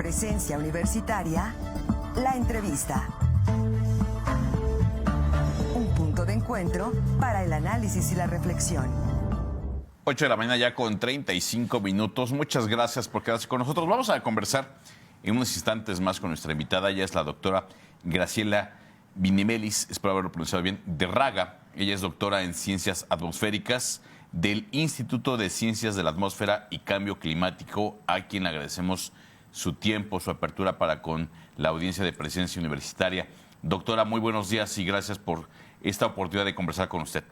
Presencia Universitaria, la entrevista. Un punto de encuentro para el análisis y la reflexión. 8 de la mañana ya con 35 minutos. Muchas gracias por quedarse con nosotros. Vamos a conversar en unos instantes más con nuestra invitada. Ella es la doctora Graciela Vinimelis, espero haberlo pronunciado bien, de Raga. Ella es doctora en Ciencias Atmosféricas del Instituto de Ciencias de la Atmósfera y Cambio Climático, a quien le agradecemos su tiempo, su apertura para con la audiencia de Presencia Universitaria. Doctora, muy buenos días y gracias por esta oportunidad de conversar con usted.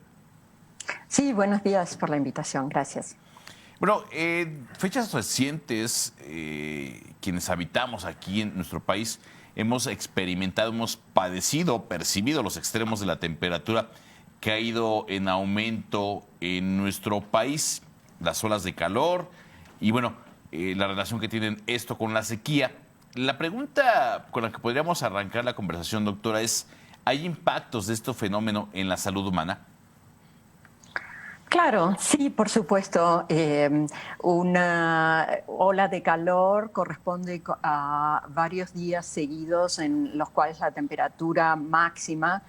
Sí, buenos días por la invitación, gracias. Bueno, fechas recientes, quienes habitamos aquí en nuestro país hemos experimentado, hemos percibido los extremos de la temperatura que ha ido en aumento en nuestro país, las olas de calor y bueno, la relación que tienen esto con la sequía. La pregunta con la que podríamos arrancar la conversación, doctora, es: ¿hay impactos de este fenómeno en la salud humana? Claro, sí, por supuesto. Una ola de calor corresponde a varios días seguidos en los cuales la temperatura máxima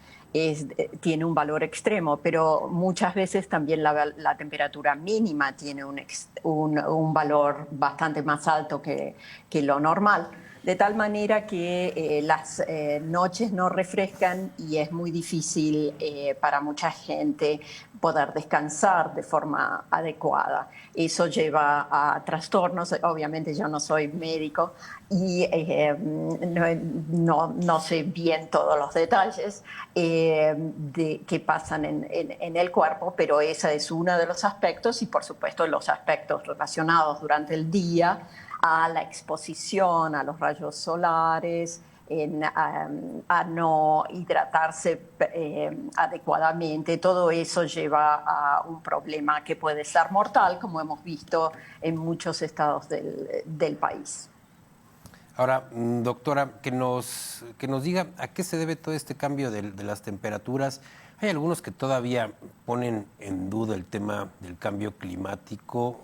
tiene un valor extremo, pero muchas veces también la temperatura mínima tiene un valor bastante más alto que lo normal. De tal manera que las noches no refrescan y es muy difícil para mucha gente poder descansar de forma adecuada. Eso lleva a trastornos. Obviamente yo no soy médico y no sé bien todos los detalles que pasan en el cuerpo, pero ese es uno de los aspectos y por supuesto los aspectos relacionados durante el día a la exposición a los rayos solares, a no hidratarse adecuadamente. Todo eso lleva a un problema que puede ser mortal, como hemos visto en muchos estados del país. Ahora, doctora, que nos diga a qué se debe todo este cambio de las temperaturas. Hay algunos que todavía ponen en duda el tema del cambio climático.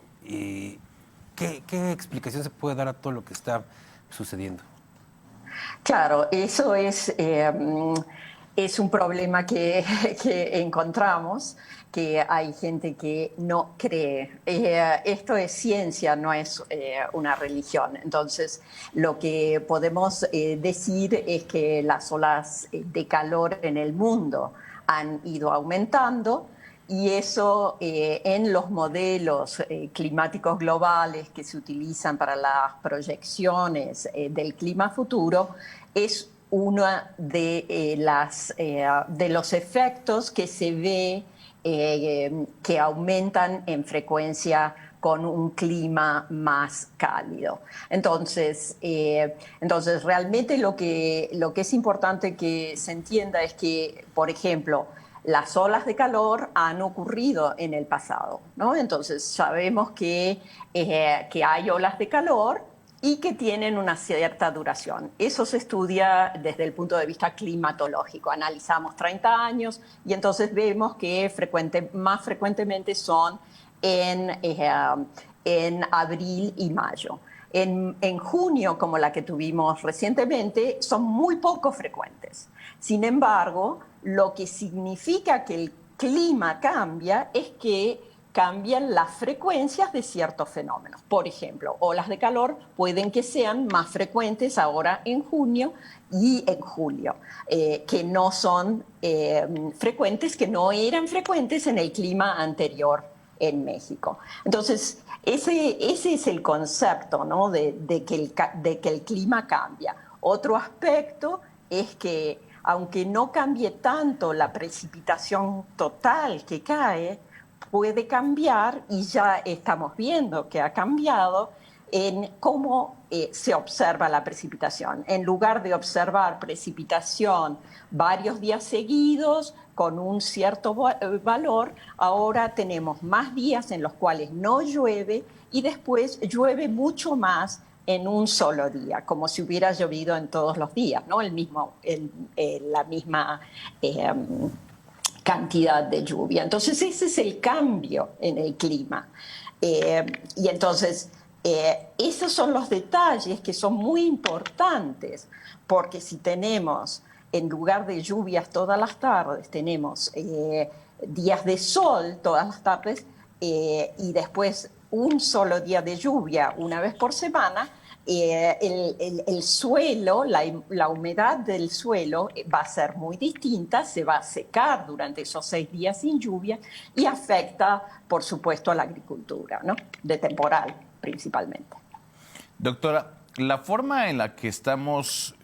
¿Qué explicación se puede dar a todo lo que está sucediendo? Claro, eso es un problema que encontramos, que hay gente que no cree. Esto es ciencia, no es una religión. Entonces, lo que podemos decir es que las olas de calor en el mundo han ido aumentando. Y eso en los modelos climáticos globales que se utilizan para las proyecciones del clima futuro es uno de los efectos que se ve que aumentan en frecuencia con un clima más cálido. Entonces realmente lo que es importante que se entienda es que, por ejemplo, las olas de calor han ocurrido en el pasado, ¿no? Entonces sabemos que hay olas de calor y que tienen una cierta duración. Eso se estudia desde el punto de vista climatológico. Analizamos 30 años y entonces vemos que más frecuentemente son en abril y mayo. En junio, como la que tuvimos recientemente, son muy poco frecuentes. Sin embargo, lo que significa que el clima cambia es que cambian las frecuencias de ciertos fenómenos. Por ejemplo, olas de calor pueden que sean más frecuentes ahora en junio y en julio, que no son frecuentes, que no eran frecuentes en el clima anterior en México. Entonces, ese es el concepto, ¿no? de que el clima cambia. Otro aspecto es que aunque no cambie tanto la precipitación total que cae, puede cambiar, y ya estamos viendo que ha cambiado, en cómo se observa la precipitación. En lugar de observar precipitación varios días seguidos con un cierto valor, ahora tenemos más días en los cuales no llueve y después llueve mucho más en un solo día, como si hubiera llovido en todos los días, ¿no? La misma cantidad de lluvia. Entonces ese es el cambio en el clima. Y entonces Esos son los detalles que son muy importantes, porque si tenemos, en lugar de lluvias todas las tardes, tenemos días de sol todas las tardes y después un solo día de lluvia una vez por semana, el suelo, la humedad del suelo va a ser muy distinta, se va a secar durante esos 6 días sin lluvia y afecta, por supuesto, a la agricultura, ¿no? De temporal, principalmente. Doctora, la forma en la que estamos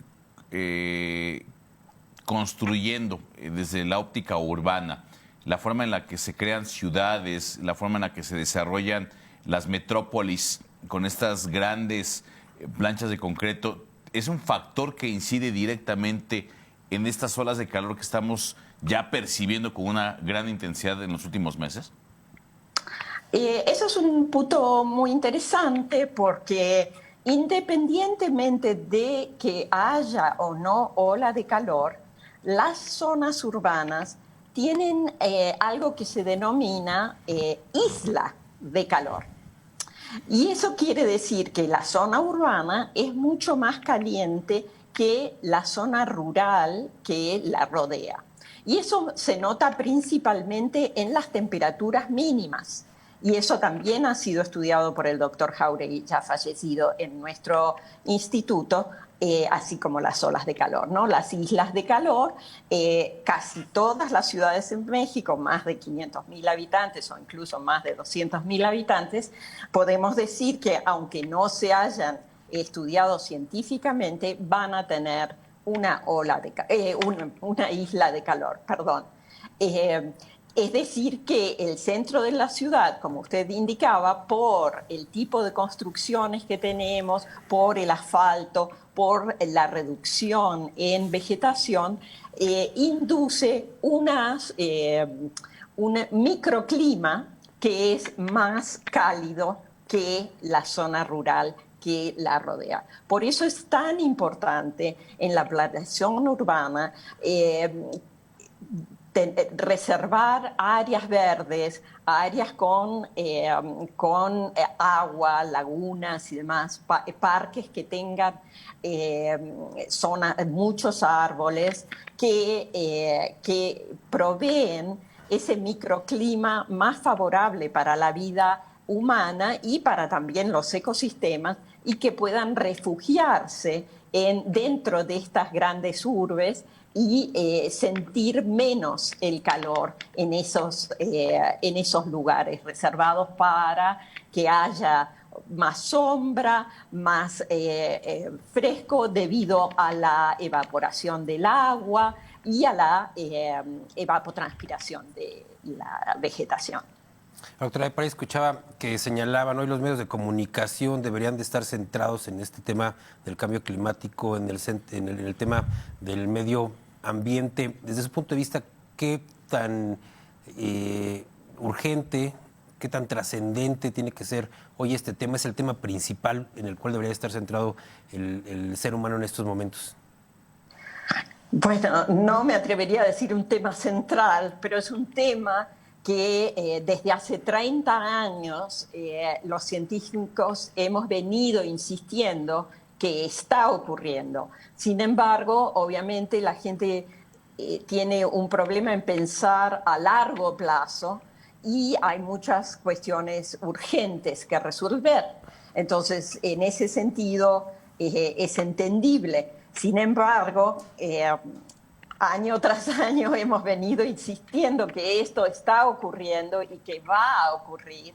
construyendo desde la óptica urbana, la forma en la que se crean ciudades, la forma en la que se desarrollan las metrópolis con estas grandes planchas de concreto, ¿es un factor que incide directamente en estas olas de calor que estamos ya percibiendo con una gran intensidad en los últimos meses? Eso es un punto muy interesante porque independientemente de que haya o no ola de calor, las zonas urbanas tienen algo que se denomina isla de calor. Y eso quiere decir que la zona urbana es mucho más caliente que la zona rural que la rodea. Y eso se nota principalmente en las temperaturas mínimas. Y eso también ha sido estudiado por el doctor Jauregui, ya fallecido en nuestro instituto, así como las olas de calor, ¿no? Las islas de calor, casi todas las ciudades en México, más de 500.000 habitantes o incluso más de 200.000 habitantes, podemos decir que aunque no se hayan estudiado científicamente, van a tener una isla de calor, perdón. Es decir, que el centro de la ciudad, como usted indicaba, por el tipo de construcciones que tenemos, por el asfalto, por la reducción en vegetación, induce un microclima que es más cálido que la zona rural que la rodea. Por eso es tan importante en la planeación urbana reservar áreas verdes, áreas con agua, lagunas y demás, parques que tengan muchos árboles que proveen ese microclima más favorable para la vida humana y para también los ecosistemas y que puedan refugiarse dentro de estas grandes urbes y sentir menos el calor en esos lugares reservados para que haya más sombra, más fresco debido a la evaporación del agua y a la evapotranspiración de la vegetación. Doctora, por ahí escuchaba que señalaban hoy los medios de comunicación deberían de estar centrados en este tema del cambio climático, en el tema del medio ambiente. Desde su punto de vista, ¿qué tan urgente, qué tan trascendente tiene que ser hoy este tema? ¿Es el tema principal en el cual debería estar centrado el ser humano en estos momentos? Bueno, no me atrevería a decir un tema central, pero es un tema que desde hace 30 años los científicos hemos venido insistiendo que está ocurriendo. Sin embargo, obviamente la gente tiene un problema en pensar a largo plazo y hay muchas cuestiones urgentes que resolver. Entonces, en ese sentido, es entendible. Sin embargo, año tras año hemos venido insistiendo que esto está ocurriendo y que va a ocurrir.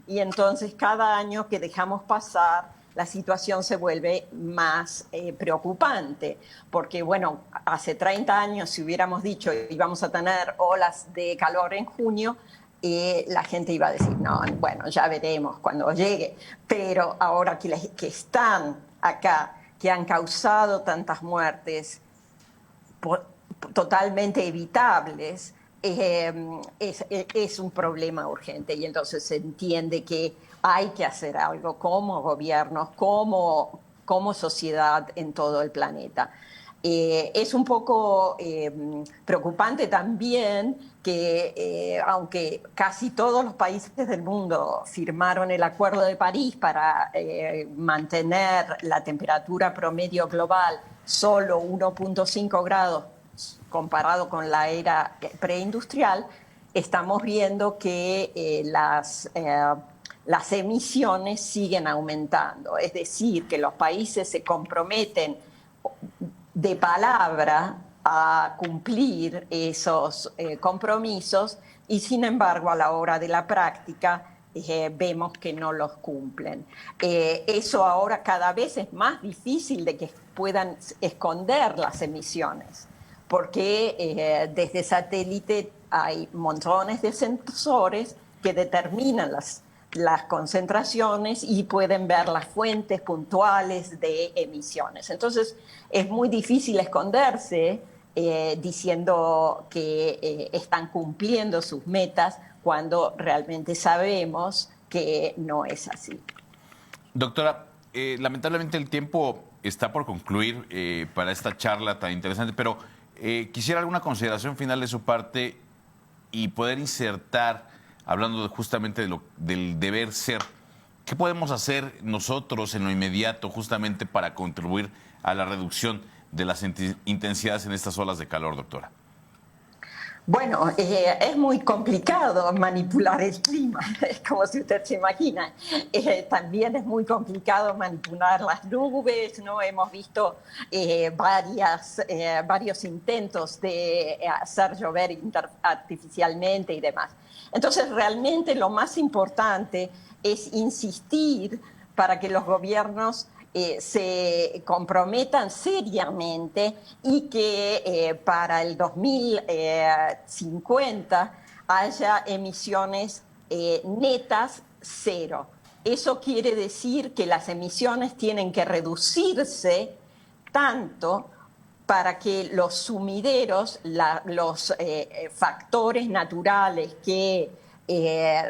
Y entonces cada año que dejamos pasar, la situación se vuelve más preocupante. Porque, bueno, hace 30 años si hubiéramos dicho íbamos a tener olas de calor en junio, la gente iba a decir, no, bueno, ya veremos cuando llegue. Pero ahora que están acá, que han causado tantas muertes totalmente evitables, es un problema urgente y entonces se entiende que hay que hacer algo como gobiernos, como sociedad en todo el planeta. Es un poco preocupante también que aunque casi todos los países del mundo firmaron el Acuerdo de París para mantener la temperatura promedio global solo 1.5 grados comparado con la era preindustrial, estamos viendo que las emisiones siguen aumentando. Es decir, que los países se comprometen de palabra a cumplir esos compromisos y sin embargo a la hora de la práctica vemos que no los cumplen. Eso ahora cada vez es más difícil de que puedan esconder las emisiones, porque desde satélite hay montones de sensores que determinan las concentraciones y pueden ver las fuentes puntuales de emisiones. Entonces, es muy difícil esconderse diciendo que están cumpliendo sus metas cuando realmente sabemos que no es así. Doctora, lamentablemente el tiempo está por concluir para esta charla tan interesante, pero quisiera alguna consideración final de su parte y poder insertar, hablando justamente del deber ser, ¿qué podemos hacer nosotros en lo inmediato justamente para contribuir a la reducción de las intensidades en estas olas de calor, doctora? Bueno, es muy complicado manipular el clima, como si usted se imagina. También es muy complicado manipular las nubes, ¿no? Hemos visto varios intentos de hacer llover artificialmente y demás. Entonces, realmente lo más importante es insistir para que los gobiernos se comprometan seriamente y que para el 2050 haya emisiones netas cero. Eso quiere decir que las emisiones tienen que reducirse tanto para que los sumideros, los factores naturales que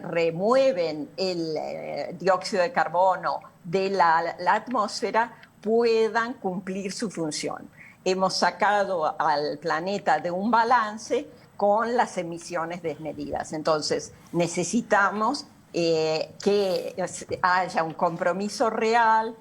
remueven el dióxido de carbono de la atmósfera puedan cumplir su función. Hemos sacado al planeta de un balance con las emisiones desmedidas. Entonces, necesitamos que haya un compromiso real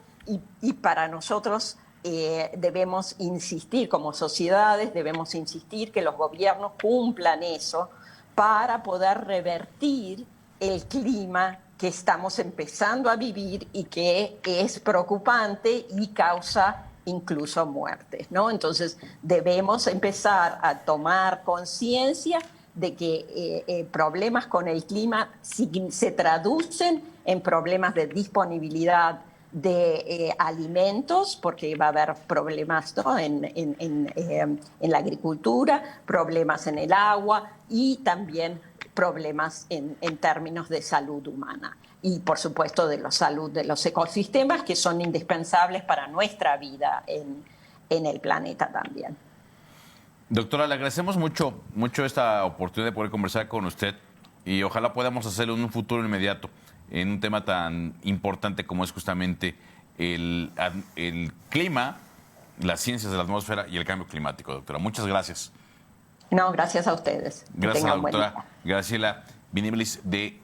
y para nosotros debemos insistir, como sociedades, debemos insistir que los gobiernos cumplan eso para poder revertir el clima que estamos empezando a vivir y que es preocupante y causa incluso muertes, ¿no? Entonces debemos empezar a tomar conciencia de que problemas con el clima se traducen en problemas de disponibilidad de alimentos, porque va a haber problemas, ¿no? en la agricultura, problemas en el agua y también problemas en términos de salud humana y, por supuesto, de la salud de los ecosistemas que son indispensables para nuestra vida en el planeta también. Doctora, le agradecemos mucho esta oportunidad de poder conversar con usted y ojalá podamos hacerlo en un futuro inmediato en un tema tan importante como es justamente el clima, las ciencias de la atmósfera y el cambio climático, doctora. Muchas gracias. No, gracias a ustedes. Gracias a la doctora Graciela Binimelis de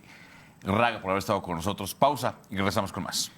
Raga por haber estado con nosotros. Pausa y regresamos con más.